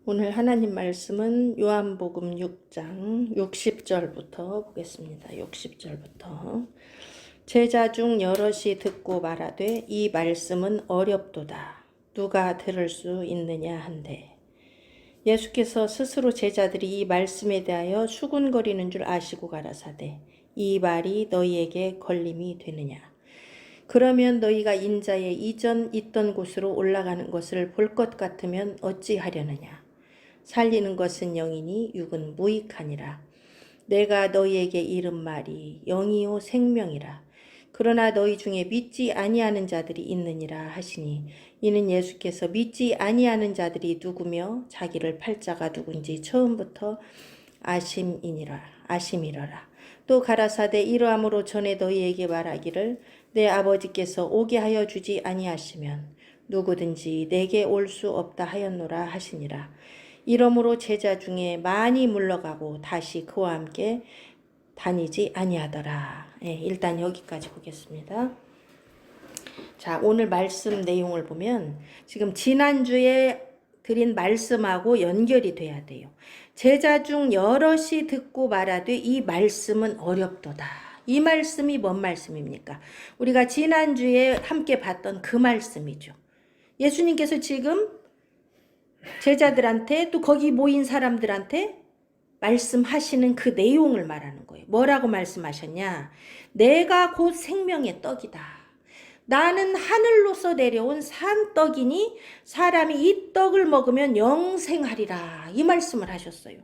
오늘 하나님 말씀은 요한복음 6장 60절부터 보겠습니다. 60절부터 제자 중 여럿이 듣고 말하되 이 말씀은 어렵도다. 누가 들을 수 있느냐 한데 예수께서 스스로 제자들이 이 말씀에 대하여 수군거리는 줄 아시고 가라사대 이 말이 너희에게 걸림이 되느냐. 그러면 너희가 인자의 이전 있던 곳으로 올라가는 것을 볼 것 같으면 어찌하려느냐. 살리는 것은 영이니 육은 무익하니라. 내가 너희에게 이른 말이 영이요 생명이라. 그러나 너희 중에 믿지 아니하는 자들이 있느니라 하시니 이는 예수께서 믿지 아니하는 자들이 누구며 자기를 팔자가 누군지 처음부터 아심이러라. 또 가라사대 이러함으로 전에 너희에게 말하기를 내 아버지께서 오게 하여 주지 아니하시면 누구든지 내게 올 수 없다 하였노라 하시니라. 이러므로 제자 중에 많이 물러가고 다시 그와 함께 다니지 아니하더라. 일단 여기까지 보겠습니다. 자, 오늘 말씀 내용을 보면 지금 지난주에 드린 말씀하고 연결이 돼야 돼요. 제자 중 여럿이 듣고 말하되 이 말씀은 어렵도다. 이 말씀이 뭔 말씀입니까? 우리가 지난주에 함께 봤던 그 말씀이죠. 예수님께서 지금 제자들한테 또 거기 모인 사람들한테 말씀하시는 그 내용을 말하는 거예요. 뭐라고 말씀하셨냐? 내가 곧 생명의 떡이다. 나는 하늘로서 내려온 산떡이니 사람이 이 떡을 먹으면 영생하리라. 이 말씀을 하셨어요.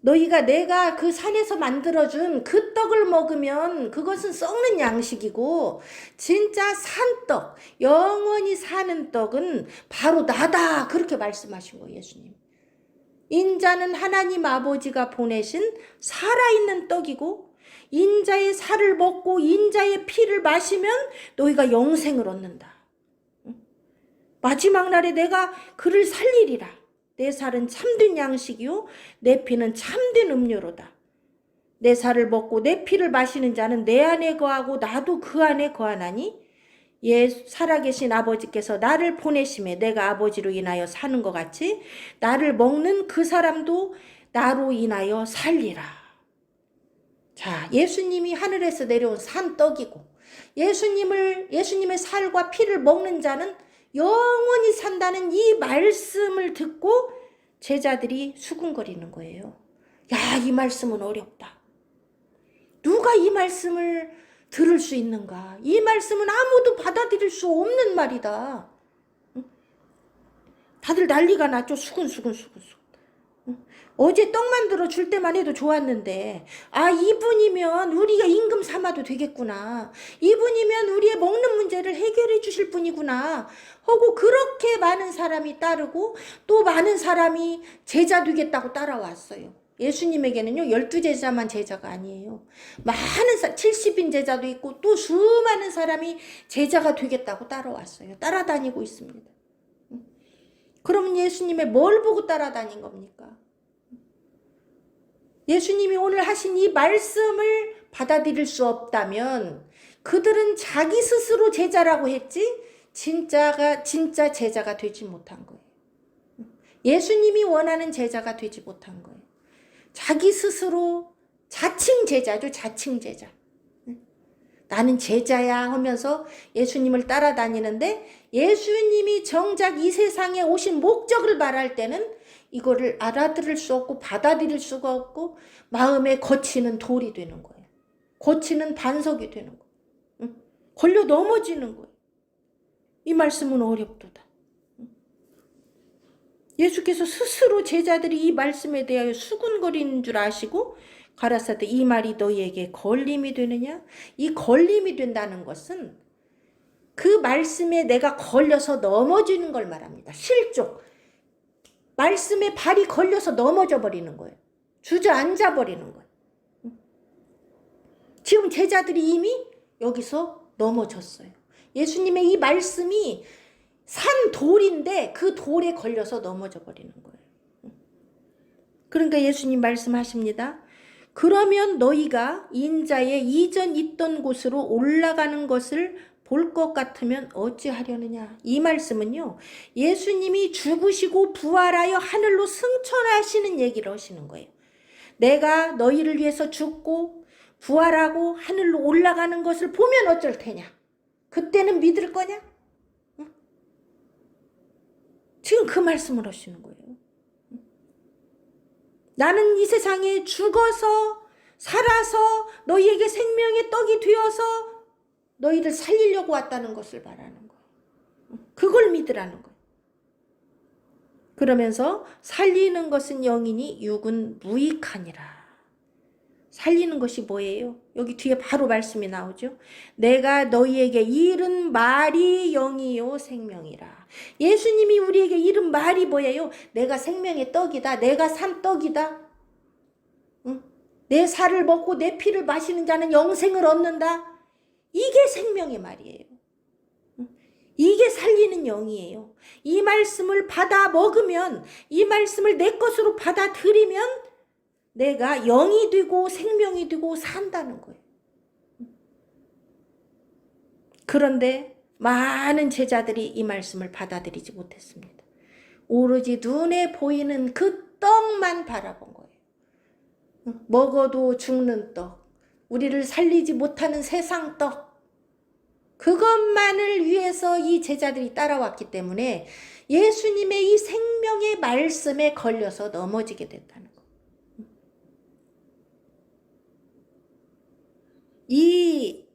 너희가 내가 그 산에서 만들어준 그 떡을 먹으면 그것은 썩는 양식이고 진짜 산떡, 영원히 사는 떡은 바로 나다. 그렇게 말씀하신 거예요, 예수님. 인자는 하나님 아버지가 보내신 살아있는 떡이고 인자의 살을 먹고 인자의 피를 마시면 너희가 영생을 얻는다. 마지막 날에 내가 그를 살리리라. 내 살은 참된 양식이요 내 피는 참된 음료로다. 내 살을 먹고 내 피를 마시는 자는 내 안에 거하고 나도 그 안에 거하나니 살아계신 아버지께서 나를 보내심에 내가 아버지로 인하여 사는 것 같이 나를 먹는 그 사람도 나로 인하여 살리라. 자, 예수님이 하늘에서 내려온 산떡이고 예수님의 살과 피를 먹는 자는 영원히 산다는 이 말씀을 듣고 제자들이 수군거리는 거예요. 야, 이 말씀은 어렵다. 누가 이 말씀을 들을 수 있는가? 이 말씀은 아무도 받아들일 수 없는 말이다. 다들 난리가 났죠. 수군. 어제 떡 만들어 줄 때만 해도 좋았는데 이분이면 우리가 임금 삼아도 되겠구나. 이분이면 우리의 먹는 문제를 해결해 주실 분이구나 하고 그렇게 많은 사람이 따르고 또 많은 사람이 제자 되겠다고 따라왔어요. 예수님에게는요 12제자만 제자가 아니에요. 많은 70인 제자도 있고 또 수많은 사람이 제자가 되겠다고 따라왔어요. 따라다니고 있습니다. 그러면 예수님의 뭘 보고 따라다닌 겁니까? 예수님이 오늘 하신 이 말씀을 받아들일 수 없다면 그들은 자기 스스로 제자라고 했지 진짜 제자가 되지 못한 거예요. 예수님이 원하는 제자가 되지 못한 거예요. 자기 스스로 자칭 제자죠. 자칭 제자. 나는 제자야 하면서 예수님을 따라다니는데 예수님이 정작 이 세상에 오신 목적을 말할 때는 이거를 알아들을 수 없고 받아들일 수가 없고 마음에 거치는 돌이 되는 거예요. 거치는 반석이 되는 거예요. 걸려 넘어지는 거예요. 이 말씀은 어렵도다. 예수께서 스스로 제자들이 이 말씀에 대하여 수군거리는 줄 아시고 가라사대 이 말이 너희에게 걸림이 되느냐? 이 걸림이 된다는 것은 그 말씀에 내가 걸려서 넘어지는 걸 말합니다. 실족. 말씀에 발이 걸려서 넘어져 버리는 거예요. 주저앉아 버리는 거예요. 지금 제자들이 이미 여기서 넘어졌어요. 예수님의 이 말씀이 산 돌인데 그 돌에 걸려서 넘어져 버리는 거예요. 그러니까 예수님 말씀하십니다. 그러면 너희가 인자의 이전 있던 곳으로 올라가는 것을 볼 것 같으면 어찌하려느냐. 이 말씀은요, 예수님이 죽으시고 부활하여 하늘로 승천하시는 얘기를 하시는 거예요. 내가 너희를 위해서 죽고 부활하고 하늘로 올라가는 것을 보면 어쩔 테냐. 그때는 믿을 거냐? 응? 지금 그 말씀을 하시는 거예요. 나는 이 세상에 죽어서 살아서 너희에게 생명의 떡이 되어서 너희를 살리려고 왔다는 것을 말하는 거예요. 그걸 믿으라는 거예요. 그러면서 살리는 것은 영이니 육은 무익하니라. 살리는 것이 뭐예요? 여기 뒤에 바로 말씀이 나오죠. 내가 너희에게 이른 말이 영이요 생명이라. 예수님이 우리에게 이른 말이 뭐예요? 내가 생명의 떡이다. 내가 산 떡이다. 응? 내 살을 먹고 내 피를 마시는 자는 영생을 얻는다. 이게 생명의 말이에요. 이게 살리는 영이에요. 이 말씀을 받아 먹으면, 이 말씀을 내 것으로 받아들이면 내가 영이 되고 생명이 되고 산다는 거예요. 그런데 많은 제자들이 이 말씀을 받아들이지 못했습니다. 오로지 눈에 보이는 그 떡만 바라본 거예요. 먹어도 죽는 떡, 우리를 살리지 못하는 세상 떡, 그것만을 위해서 이 제자들이 따라왔기 때문에 예수님의 이 생명의 말씀에 걸려서 넘어지게 됐다는 거예요. 이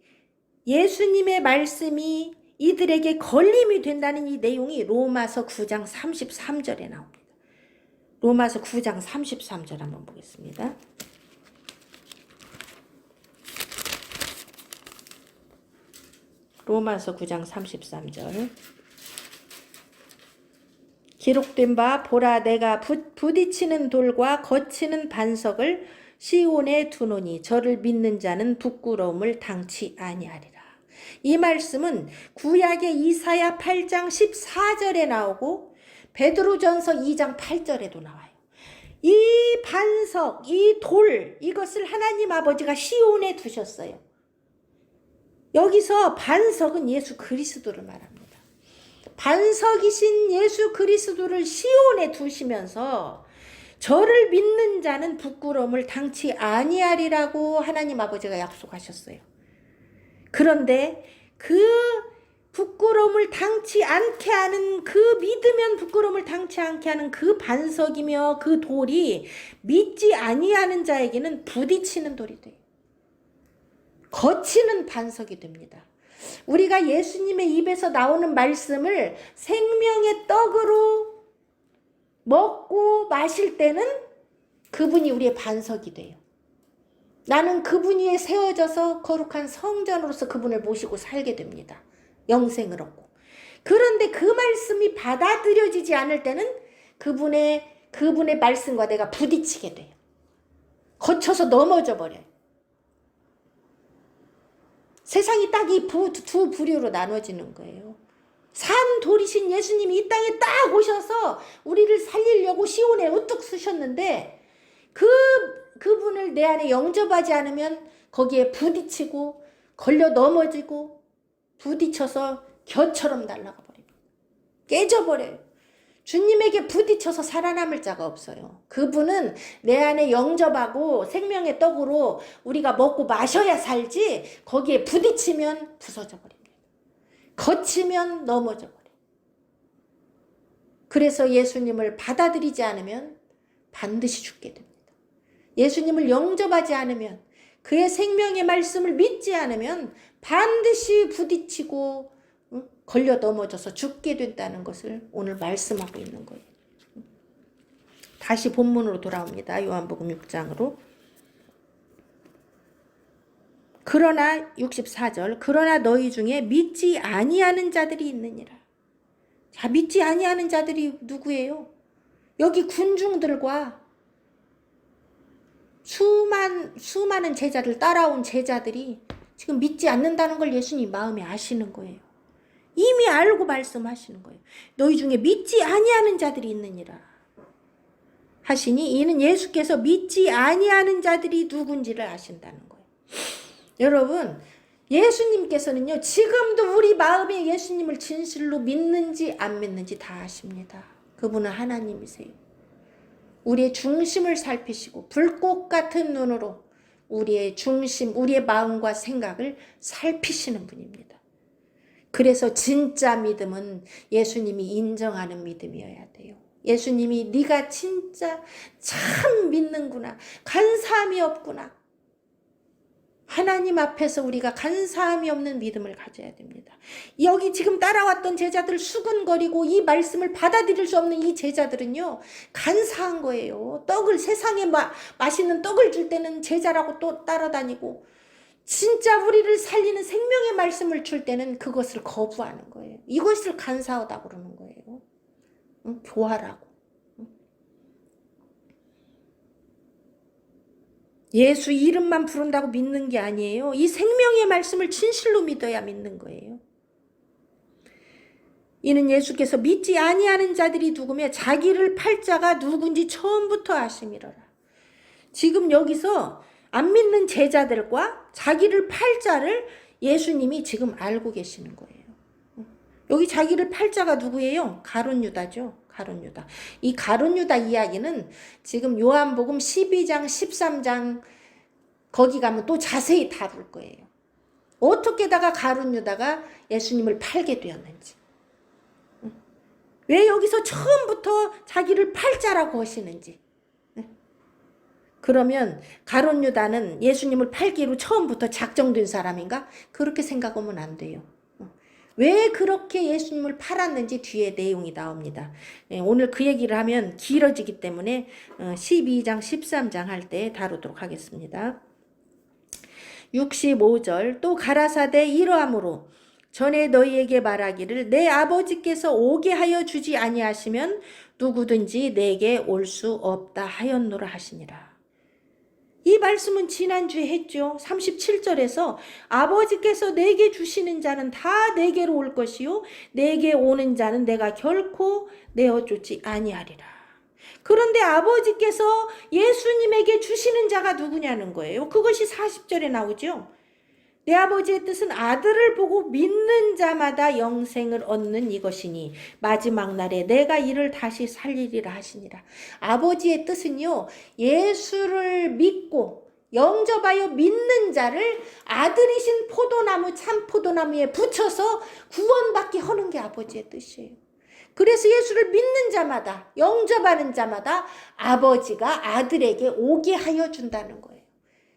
예수님의 말씀이 이들에게 걸림이 된다는 이 내용이 로마서 9장 33절에 나옵니다. 로마서 9장 33절 한번 보겠습니다. 로마서 9장 33절. 기록된 바 보라 내가 부딪히는 돌과 거치는 반석을 시온에 두노니 저를 믿는 자는 부끄러움을 당치 아니하리라. 이 말씀은 구약의 이사야 8장 14절에 나오고 베드로전서 2장 8절에도 나와요. 이 반석, 이 돌, 이것을 하나님 아버지가 시온에 두셨어요. 여기서 반석은 예수 그리스도를 말합니다. 반석이신 예수 그리스도를 시온에 두시면서 저를 믿는 자는 부끄러움을 당치 아니하리라고 하나님 아버지가 약속하셨어요. 그런데 그 부끄러움을 당치 않게 하는, 그 믿으면 부끄러움을 당치 않게 하는 그 반석이며 그 돌이 믿지 아니하는 자에게는 부딪히는 돌이 돼요. 거치는 반석이 됩니다. 우리가 예수님의 입에서 나오는 말씀을 생명의 떡으로 먹고 마실 때는 그분이 우리의 반석이 돼요. 나는 그분 위에 세워져서 거룩한 성전으로서 그분을 모시고 살게 됩니다. 영생을 얻고. 그런데 그 말씀이 받아들여지지 않을 때는 그분의 말씀과 내가 부딪히게 돼요. 거쳐서 넘어져 버려요. 세상이 딱 이 두 부류로 나눠지는 거예요. 산 돌이신 예수님이 이 땅에 딱 오셔서 우리를 살리려고 시온에 우뚝 서셨는데 그분을 내 안에 영접하지 않으면 거기에 부딪히고 걸려 넘어지고 부딪혀서 겨처럼 날아가 버립니다. 깨져버려요. 주님에게 부딪혀서 살아남을 자가 없어요. 그분은 내 안에 영접하고 생명의 떡으로 우리가 먹고 마셔야 살지 거기에 부딪히면 부서져 버립니다. 거치면 넘어져 버려요. 그래서 예수님을 받아들이지 않으면 반드시 죽게 됩니다. 예수님을 영접하지 않으면, 그의 생명의 말씀을 믿지 않으면 반드시 부딪히고 걸려 넘어져서 죽게 된다는 것을 오늘 말씀하고 있는 거예요. 다시 본문으로 돌아옵니다. 요한복음 6장으로. 그러나 64절, 그러나 너희 중에 믿지 아니하는 자들이 있느니라. 자, 믿지 아니하는 자들이 누구예요? 여기 군중들과 수많은 제자들, 따라온 제자들이 지금 믿지 않는다는 걸 예수님 마음에 아시는 거예요. 이미 알고 말씀하시는 거예요. 너희 중에 믿지 아니하는 자들이 있느니라 하시니, 이는 예수께서 믿지 아니하는 자들이 누군지를 아신다는 거예요. 여러분, 예수님께서는요, 지금도 우리 마음에 예수님을 진실로 믿는지 안 믿는지 다 아십니다. 그분은 하나님이세요. 우리의 중심을 살피시고 불꽃 같은 눈으로 우리의 중심, 우리의 마음과 생각을 살피시는 분입니다. 그래서 진짜 믿음은 예수님이 인정하는 믿음이어야 돼요. 예수님이 네가 진짜 참 믿는구나. 간사함이 없구나. 하나님 앞에서 우리가 간사함이 없는 믿음을 가져야 됩니다. 여기 지금 따라왔던 제자들 수근거리고 이 말씀을 받아들일 수 없는 이 제자들은요, 간사한 거예요. 떡을, 세상에 맛있는 떡을 줄 때는 제자라고 또 따라다니고, 진짜 우리를 살리는 생명의 말씀을 줄 때는 그것을 거부하는 거예요. 이것을 간사하다고 그러는 거예요. 응? 교활하고. 예수 이름만 부른다고 믿는 게 아니에요. 이 생명의 말씀을 진실로 믿어야 믿는 거예요. 이는 예수께서 믿지 아니하는 자들이 누구며 자기를 팔 자가 누군지 처음부터 아심이로라. 지금 여기서 안 믿는 제자들과 자기를 팔 자를 예수님이 지금 알고 계시는 거예요. 여기 자기를 팔 자가 누구예요? 가룟 유다죠. 가룟 유다. 이 가룟 유다 이야기는 지금 요한복음 12장, 13장 거기 가면 또 자세히 다룰 거예요. 어떻게다가 가룟 유다가 예수님을 팔게 되었는지. 왜 여기서 처음부터 자기를 팔 자라고 하시는지. 그러면 가룟 유다는 예수님을 팔기로 처음부터 작정된 사람인가? 그렇게 생각하면 안 돼요. 왜 그렇게 예수님을 팔았는지 뒤에 내용이 나옵니다. 오늘 그 얘기를 하면 길어지기 때문에 12장 13장 할 때 다루도록 하겠습니다. 65절 또 가라사대 이러함으로 전에 너희에게 말하기를 내 아버지께서 오게 하여 주지 아니하시면 누구든지 내게 올 수 없다 하였노라 하시니라. 이 말씀은 지난주에 했죠. 37절에서 아버지께서 내게 주시는 자는 다 내게로 올 것이요 내게 오는 자는 내가 결코 내어쫓지 아니하리라. 그런데 아버지께서 예수님에게 주시는 자가 누구냐는 거예요. 그것이 40절에 나오죠. 내 아버지의 뜻은 아들을 보고 믿는 자마다 영생을 얻는 이것이니 마지막 날에 내가 이를 다시 살리리라 하시니라. 아버지의 뜻은요, 예수를 믿고 영접하여 믿는 자를 아들이신 포도나무, 참 포도나무에 붙여서 구원받게 하는 게 아버지의 뜻이에요. 그래서 예수를 믿는 자마다, 영접하는 자마다 아버지가 아들에게 오게 하여 준다는 거예요.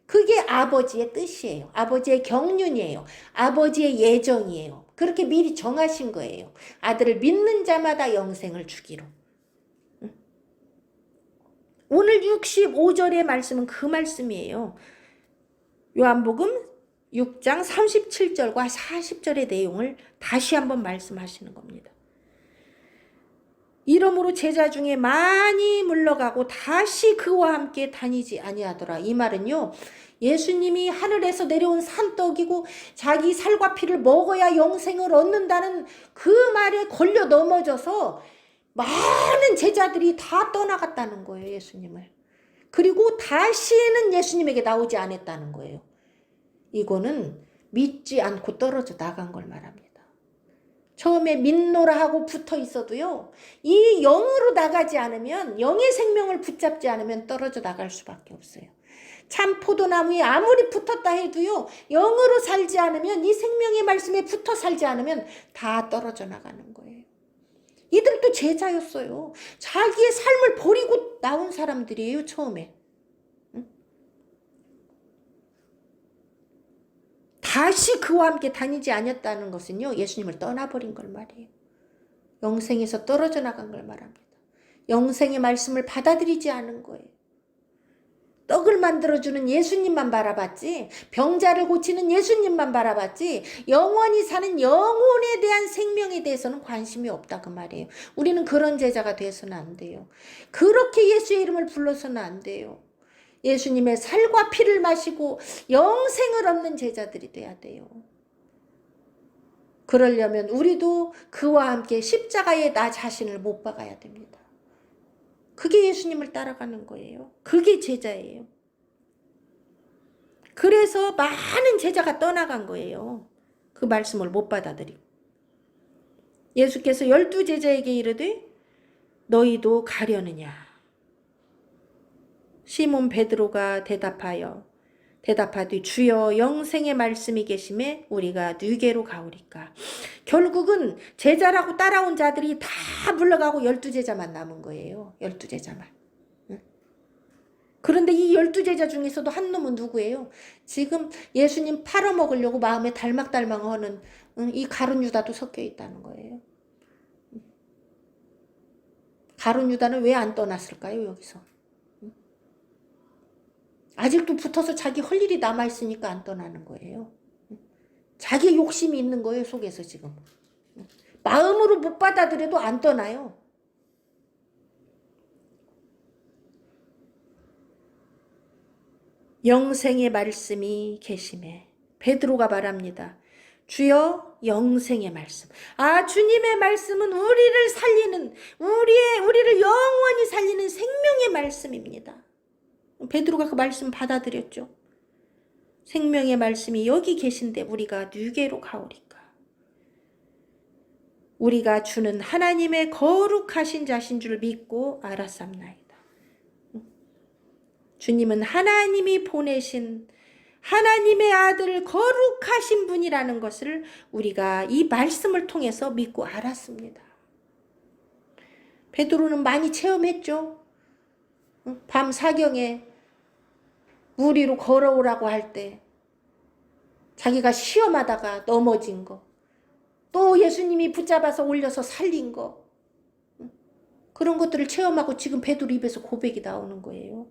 그게 아버지의 뜻이에요. 아버지의 경륜이에요. 아버지의 예정이에요. 그렇게 미리 정하신 거예요. 아들을 믿는 자마다 영생을 주기로. 오늘 65절의 말씀은 그 말씀이에요. 요한복음 6장 37절과 40절의 내용을 다시 한번 말씀하시는 겁니다. 이러므로 제자 중에 많이 물러가고 다시 그와 함께 다니지 아니하더라. 이 말은요, 예수님이 하늘에서 내려온 산떡이고 자기 살과 피를 먹어야 영생을 얻는다는 그 말에 걸려 넘어져서 많은 제자들이 다 떠나갔다는 거예요. 예수님을. 그리고 다시는 예수님에게 나오지 않았다는 거예요. 이거는 믿지 않고 떨어져 나간 걸 말합니다. 처음에 믿노라 하고 붙어 있어도요, 이 영으로 나가지 않으면, 영의 생명을 붙잡지 않으면 떨어져 나갈 수밖에 없어요. 참 포도나무에 아무리 붙었다 해도요, 영으로 살지 않으면, 이 생명의 말씀에 붙어 살지 않으면 다 떨어져 나가는 거예요. 이들도 제자였어요. 자기의 삶을 버리고 나온 사람들이에요, 처음에. 다시 그와 함께 다니지 않았다는 것은요, 예수님을 떠나버린 걸 말이에요. 영생에서 떨어져 나간 걸 말합니다. 영생의 말씀을 받아들이지 않은 거예요. 떡을 만들어주는 예수님만 바라봤지, 병자를 고치는 예수님만 바라봤지, 영원히 사는 영혼에 대한 생명에 대해서는 관심이 없다 그 말이에요. 우리는 그런 제자가 돼서는 안 돼요. 그렇게 예수의 이름을 불러서는 안 돼요. 예수님의 살과 피를 마시고 영생을 얻는 제자들이 돼야 돼요. 그러려면 우리도 그와 함께 십자가에 나 자신을 못 박아야 됩니다. 그게 예수님을 따라가는 거예요. 그게 제자예요. 그래서 많은 제자가 떠나간 거예요. 그 말씀을 못 받아들이고. 예수께서 12제자에게 이르되 너희도 가려느냐. 시몬 베드로가 대답하되 주여 영생의 말씀이 계심에 우리가 누게로 가오리까. 결국은 제자라고 따라온 자들이 다 물러가고 12제자만 남은 거예요. 12제자만. 그런데 이 12제자 중에서도 한 놈은 누구예요? 지금 예수님 팔아먹으려고 마음에 달막달막하는 이 가룟 유다도 섞여 있다는 거예요. 가룟 유다는 왜 안 떠났을까요? 여기서. 아직도 붙어서 자기 할 일이 남아있으니까 안 떠나는 거예요. 자기 욕심이 있는 거예요, 속에서 지금. 마음으로 못 받아들여도 안 떠나요. 영생의 말씀이 계심에 베드로가 말합니다. 주여 영생의 말씀. 주님의 말씀은 우리를 살리는, 우리를 영원히 살리는 생명의 말씀입니다. 베드로가 그 말씀 받아들였죠. 생명의 말씀이 여기 계신데 우리가 누게로 가오리까. 우리가 주는 하나님의 거룩하신 자신 줄 믿고 알았삼나이다. 주님은 하나님이 보내신 하나님의 아들 거룩하신 분이라는 것을 우리가 이 말씀을 통해서 믿고 알았습니다. 베드로는 많이 체험했죠. 밤 사경에 물 위로 걸어오라고 할 때 자기가 시험하다가 넘어진 거, 또 예수님이 붙잡아서 올려서 살린 거, 그런 것들을 체험하고 지금 베드로 입에서 고백이 나오는 거예요.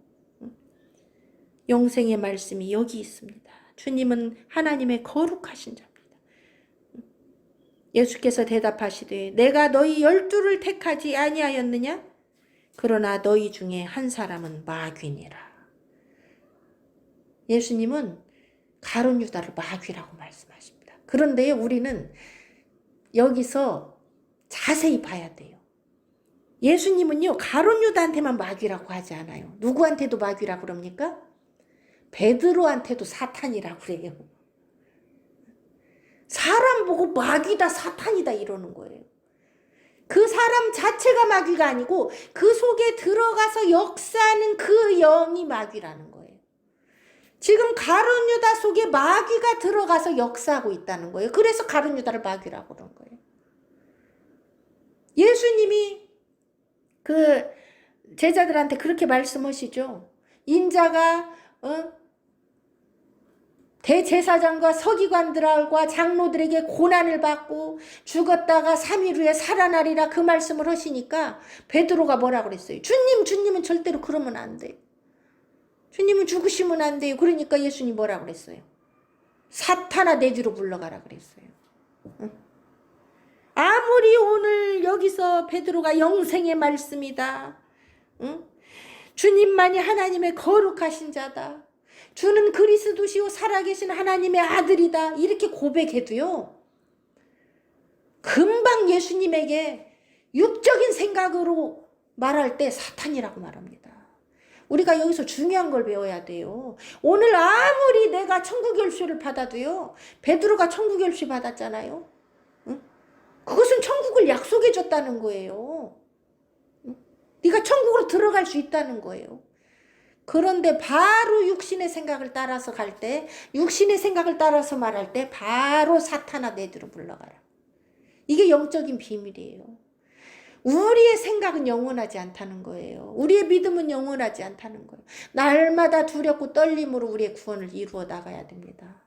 영생의 말씀이 여기 있습니다. 주님은 하나님의 거룩하신 자입니다. 예수께서 대답하시되 내가 너희 12를 택하지 아니하였느냐? 그러나 너희 중에 한 사람은 마귀니라. 예수님은 가룟 유다를 마귀라고 말씀하십니다. 그런데 우리는 여기서 자세히 봐야 돼요. 예수님은요, 가룟 유다한테만 마귀라고 하지 않아요. 누구한테도 마귀라고 그럽니까? 베드로한테도 사탄이라고 그래요. 사람 보고 마귀다, 사탄이다 이러는 거예요. 그 사람 자체가 마귀가 아니고 그 속에 들어가서 역사하는 그 영이 마귀라는 거예요. 지금 가룟 유다 속에 마귀가 들어가서 역사하고 있다는 거예요. 그래서 가룟 유다를 마귀라고 그런 거예요. 예수님이 그 제자들한테 그렇게 말씀하시죠. 인자가 대제사장과 서기관들과 장로들에게 고난을 받고 죽었다가 3일 후에 살아나리라 그 말씀을 하시니까 베드로가 뭐라 그랬어요? 주님은 절대로 그러면 안 돼요. 주님은 죽으시면 안 돼요. 그러니까 예수님 뭐라 그랬어요? 사탄아 내 뒤로 물러가라 그랬어요. 아무리 오늘 여기서 베드로가 영생의 말씀이다. 주님만이 하나님의 거룩하신 자다. 주는 그리스도시요 살아계신 하나님의 아들이다. 이렇게 고백해도요. 금방 예수님에게 육적인 생각으로 말할 때 사탄이라고 말합니다. 우리가 여기서 중요한 걸 배워야 돼요. 오늘 아무리 내가 천국 열쇠를 받아도요. 베드로가 천국 열쇠 받았잖아요. 응? 그것은 천국을 약속해 줬다는 거예요. 응? 네가 천국으로 들어갈 수 있다는 거예요. 그런데 바로 육신의 생각을 따라서 갈 때, 육신의 생각을 따라서 말할 때 바로 사탄아 내 뒤로 물러가라. 이게 영적인 비밀이에요. 우리의 생각은 영원하지 않다는 거예요. 우리의 믿음은 영원하지 않다는 거예요. 날마다 두렵고 떨림으로 우리의 구원을 이루어 나가야 됩니다.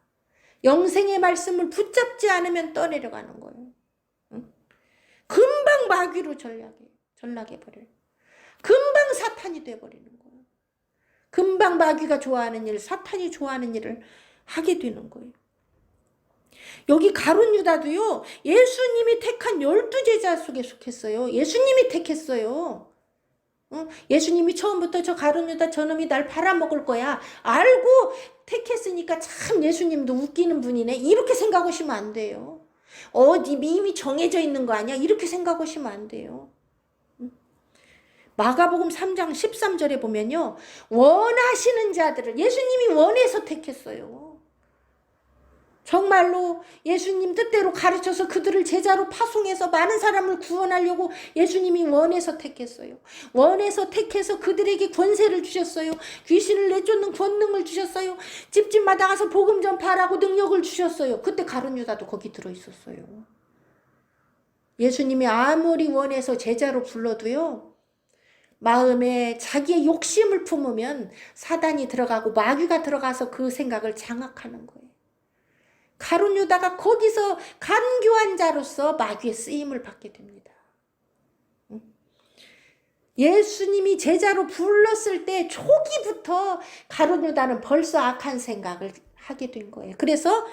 영생의 말씀을 붙잡지 않으면 떠내려가는 거예요. 응? 금방 마귀로 전락해버려요. 금방 사탄이 돼버리는 거예요. 금방 마귀가 좋아하는 일, 사탄이 좋아하는 일을 하게 되는 거예요. 여기 가룟 유다도요. 예수님이 택한 12제자 속에 속했어요. 예수님이 택했어요. 예수님이 처음부터 저 가룟 유다 저놈이 날 팔아먹을 거야. 알고 택했으니까 참 예수님도 웃기는 분이네. 이렇게 생각하시면 안 돼요. 네 이미 정해져 있는 거 아니야? 이렇게 생각하시면 안 돼요. 마가복음 3장 13절에 보면요. 원하시는 자들을 예수님이 원해서 택했어요. 정말로 예수님 뜻대로 가르쳐서 그들을 제자로 파송해서 많은 사람을 구원하려고 예수님이 원해서 택했어요. 원해서 택해서 그들에게 권세를 주셨어요. 귀신을 내쫓는 권능을 주셨어요. 집집마다 가서 복음 전파하라고 능력을 주셨어요. 그때 가룟 유다도 거기 들어있었어요. 예수님이 아무리 원해서 제자로 불러도요. 마음에 자기의 욕심을 품으면 사단이 들어가고 마귀가 들어가서 그 생각을 장악하는 거예요. 가룟 유다가 거기서 간교한 자로서 마귀의 쓰임을 받게 됩니다. 예수님이 제자로 불렀을 때 초기부터 가룟 유다는 벌써 악한 생각을 하게 된 거예요. 그래서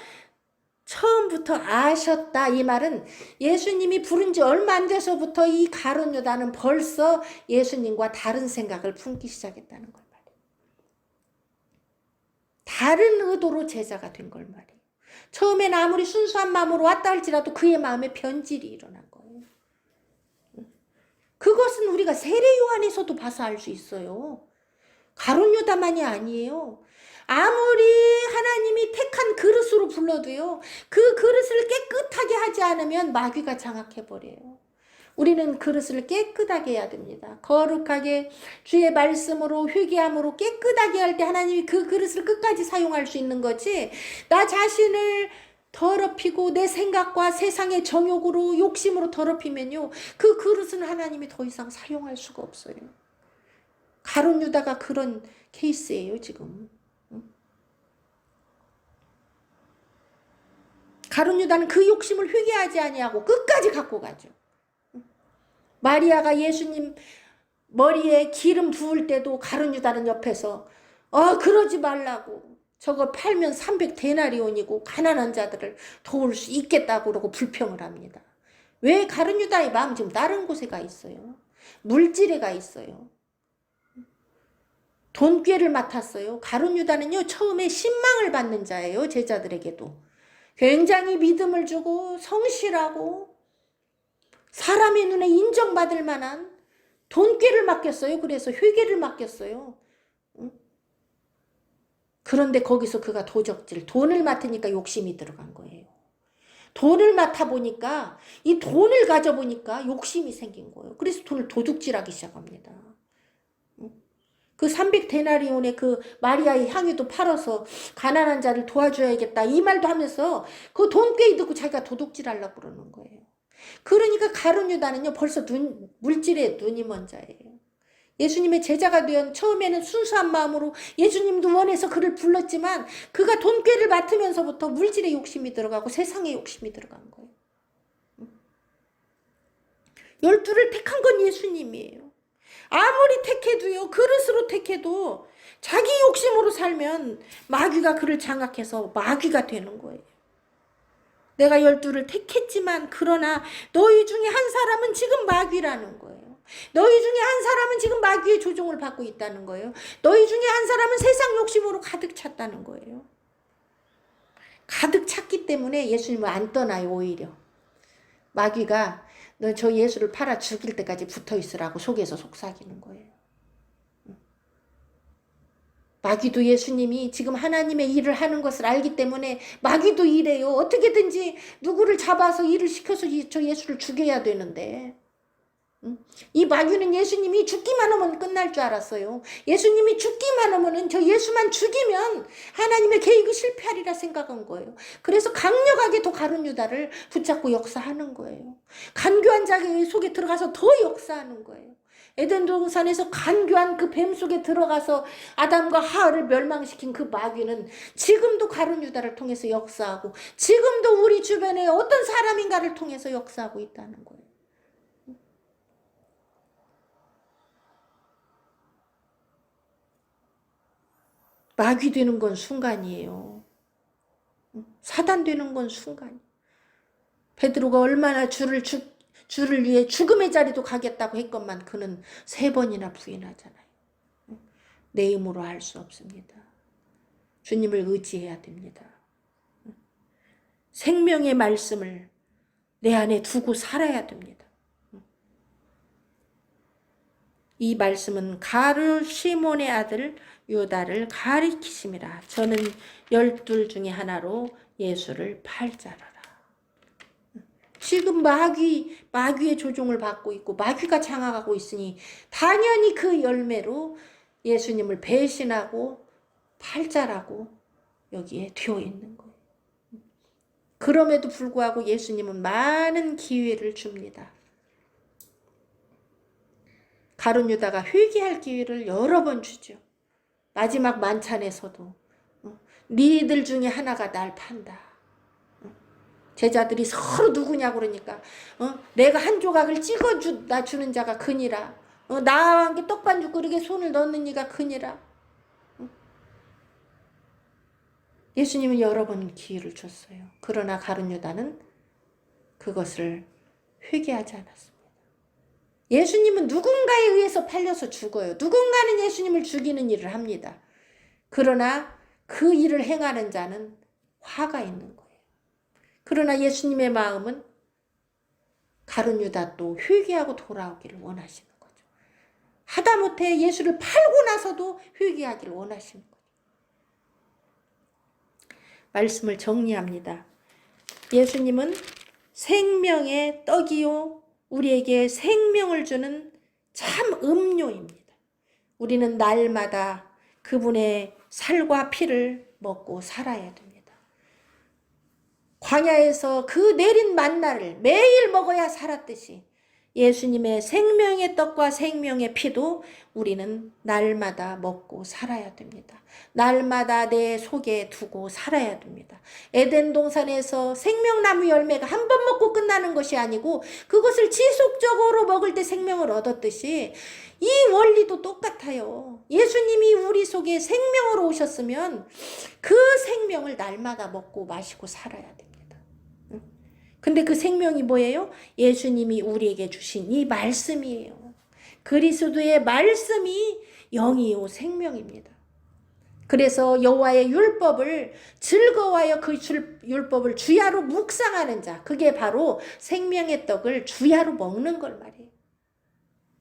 처음부터 아셨다 이 말은 예수님이 부른 지 얼마 안 돼서부터 이 가룟 유다는 벌써 예수님과 다른 생각을 품기 시작했다는 걸 말이에요. 다른 의도로 제자가 된 걸 말이에요. 처음에는 아무리 순수한 마음으로 왔다 할지라도 그의 마음에 변질이 일어난 거예요. 그것은 우리가 세례 요한에서도 봐서 알 수 있어요. 가룟 유다만이 아니에요. 아무리 하나님이 택한 그릇으로 불러도요. 그 그릇을 깨끗하게 하지 않으면 마귀가 장악해버려요. 우리는 그릇을 깨끗하게 해야 됩니다. 거룩하게 주의 말씀으로 회개함으로 깨끗하게 할 때 하나님이 그 그릇을 끝까지 사용할 수 있는 거지. 나 자신을 더럽히고 내 생각과 세상의 정욕으로 욕심으로 더럽히면요. 그 그릇은 하나님이 더 이상 사용할 수가 없어요. 가룟 유다가 그런 케이스예요 지금. 가룟 유다는 그 욕심을 회개하지 아니하고 끝까지 갖고 가죠. 마리아가 예수님 머리에 기름 부을 때도 가룟 유다는 옆에서 그러지 말라고. 저거 팔면 300데나리온이고 가난한 자들을 도울 수 있겠다고 그러고 불평을 합니다. 왜 가룟 유다의 마음 지금 다른 곳에 가 있어요. 물질에 가 있어요. 돈꾀를 맡았어요. 가룟 유다는요 처음에 신망을 받는 자예요. 제자들에게도. 굉장히 믿음을 주고 성실하고 사람의 눈에 인정받을 만한 돈꾀를 맡겼어요. 그래서 회개를 맡겼어요. 그런데 거기서 그가 도적질, 돈을 맡으니까 욕심이 들어간 거예요. 돈을 맡아보니까 이 돈을 가져보니까 욕심이 생긴 거예요. 그래서 돈을 도둑질하기 시작합니다. 그 300데나리온의 그 마리아의 향유도 팔아서 가난한 자를 도와줘야겠다 이 말도 하면서 그 돈꾀 듣고 자기가 도둑질하려고 그러는 거예요. 그러니까 가룟 유다는요 벌써 물질에 눈이 먼 자예요. 예수님의 제자가 된 처음에는 순수한 마음으로 예수님도 원해서 그를 불렀지만 그가 돈꾀를 맡으면서부터 물질의 욕심이 들어가고 세상의 욕심이 들어간 거예요. 12를 택한 건 예수님이에요. 아무리 택해도요 그릇으로 택해도 자기 욕심으로 살면 마귀가 그를 장악해서 마귀가 되는 거예요. 내가 12를 택했지만 그러나 너희 중에 한 사람은 지금 마귀라는 거예요. 너희 중에 한 사람은 지금 마귀의 조종을 받고 있다는 거예요. 너희 중에 한 사람은 세상 욕심으로 가득 찼다는 거예요. 가득 찼기 때문에 예수님을 안 떠나요. 오히려 마귀가 너 저 예수를 팔아 죽일 때까지 붙어 있으라고 속에서 속삭이는 거예요. 마귀도 예수님이 지금 하나님의 일을 하는 것을 알기 때문에 마귀도 이래요. 어떻게든지 누구를 잡아서 일을 시켜서 저 예수를 죽여야 되는데 이 마귀는 예수님이 죽기만 하면 끝날 줄 알았어요. 예수님이 죽기만 하면은 저 예수만 죽이면 하나님의 계획이 실패하리라 생각한 거예요. 그래서 강력하게 더 가룟 유다를 붙잡고 역사하는 거예요. 간교한 자기 속에 들어가서 더 역사하는 거예요. 에덴 동산에서 간교한 그 뱀 속에 들어가서 아담과 하와를 멸망시킨 그 마귀는 지금도 가룟 유다를 통해서 역사하고 지금도 우리 주변에 어떤 사람인가를 통해서 역사하고 있다는 거예요. 마귀 되는 건 순간이에요. 사단 되는 건 순간이에요. 베드로가 얼마나 주를 위해 죽음의 자리도 가겠다고 했건만 그는 3번이나 부인하잖아요. 내 힘으로 할 수 없습니다. 주님을 의지해야 됩니다. 생명의 말씀을 내 안에 두고 살아야 됩니다. 이 말씀은 가룟 시몬의 아들 유다를 가리키심이라. 저는 12 중에 하나로 예수를 팔자라라. 지금 마귀의 조종을 받고 있고 마귀가 장악하고 있으니 당연히 그 열매로 예수님을 배신하고 팔자라고 여기에 되어 있는 거예요. 그럼에도 불구하고 예수님은 많은 기회를 줍니다. 가룟 유다가 회개할 기회를 여러 번 주죠. 마지막 만찬에서도 니들 중에 하나가 날 판다. 제자들이 서로 누구냐 그러니까 내가 한 조각을 찍어주다 주는 자가 크니라. 나와 함께 떡반죽 그릇에 손을 넣는 이가 크니라. 예수님은 여러 번 기회를 줬어요. 그러나 가룟 유다는 그것을 회개하지 않았습니다. 예수님은 누군가에 의해서 팔려서 죽어요. 누군가는 예수님을 죽이는 일을 합니다. 그러나 그 일을 행하는 자는 화가 있는 거예요. 그러나 예수님의 마음은 가룟 유다도 회개하고 돌아오기를 원하시는 거죠. 하다못해 예수를 팔고 나서도 회개하기를 원하시는 거죠. 말씀을 정리합니다. 예수님은 생명의 떡이요 우리에게 생명을 주는 참 음료입니다. 우리는 날마다 그분의 살과 피를 먹고 살아야 됩니다. 광야에서 그 내린 만나를 매일 먹어야 살았듯이 예수님의 생명의 떡과 생명의 피도 우리는 날마다 먹고 살아야 됩니다. 날마다 내 속에 두고 살아야 됩니다. 에덴 동산에서 생명나무 열매가 한 번 먹고 끝나는 것이 아니고 그것을 지속적으로 먹을 때 생명을 얻었듯이 이 원리도 똑같아요. 예수님이 우리 속에 생명으로 오셨으면 그 생명을 날마다 먹고 마시고 살아야 됩니다. 근데 그 생명이 뭐예요? 예수님이 우리에게 주신 이 말씀이에요. 그리스도의 말씀이 영이요 생명입니다. 그래서 여호와의 율법을 즐거워하여 그 율법을 주야로 묵상하는 자, 그게 바로 생명의 떡을 주야로 먹는 걸 말이에요.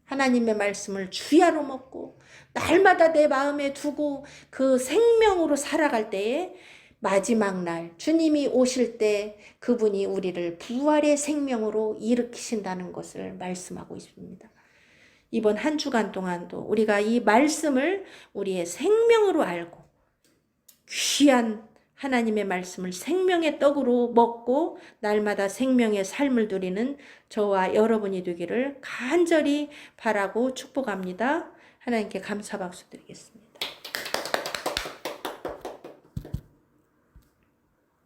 하나님의 말씀을 주야로 먹고 날마다 내 마음에 두고 그 생명으로 살아갈 때에 마지막 날 주님이 오실 때 그분이 우리를 부활의 생명으로 일으키신다는 것을 말씀하고 있습니다. 이번 한 주간 동안도 우리가 이 말씀을 우리의 생명으로 알고 귀한 하나님의 말씀을 생명의 떡으로 먹고 날마다 생명의 삶을 누리는 저와 여러분이 되기를 간절히 바라고 축복합니다. 하나님께 감사 박수 드리겠습니다.